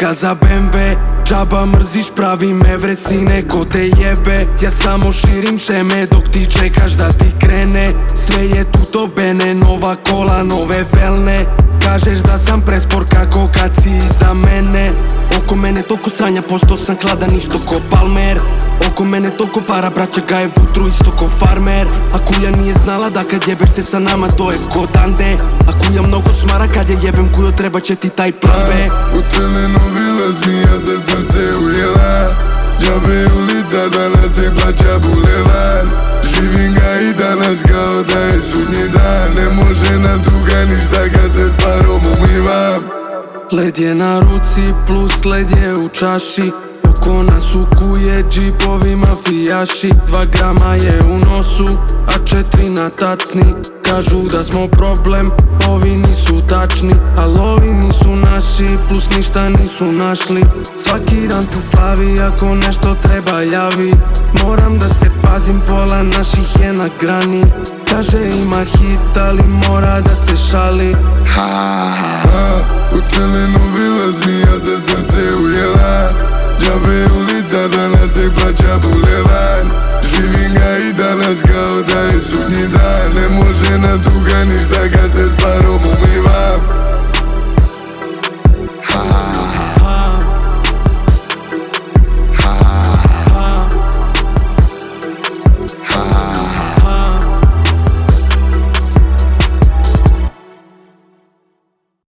slika za BMW. Džaba mrziš, pravim evre, sine, ko te jebe. Ja samo širim šeme dok ti čekaš da ti krene. Sve je tu to bene, nova kola, nove felne. Kažeš da sam prespor kako kad si iza mene. Oko mene toliko sranja, postao sam hladan isto ko Palmer. Oko mene toliko para, braća gaje vutru isto ko farmer. A kuja nije znala da kad jebeš se sa nama to je ko Dante. A kuja mnogo smara kad je jebem, kujo treba će ti taj plan B. U telenovela zmija se srce ujela. Džabe ulica, danas se plaća bulevar. Živim ga i danas kao da je sudnji dan. Ne može nam tuga ništa kad se s parom umivam. Led je na ruci plus led je u čaši. Oko nas ukuje džipovi mafijaši. 2 grama je u nosu, a 4 na tacni. Kažu da smo problem, ovi nisu tačni. Al ovi nisu naši, plus ništa nisu našli. Svaki dan se slavi, ako nešto treba javi. Moram da se pazim, pola naših je na grani. Kaže ima hit, ali mora da se šali. U telenovela zmija se srce ujela. Džabe ulica, danas se plaća bulevar. Živim ga i danas kao da je sudnji dan. Ne može nam tuga ništa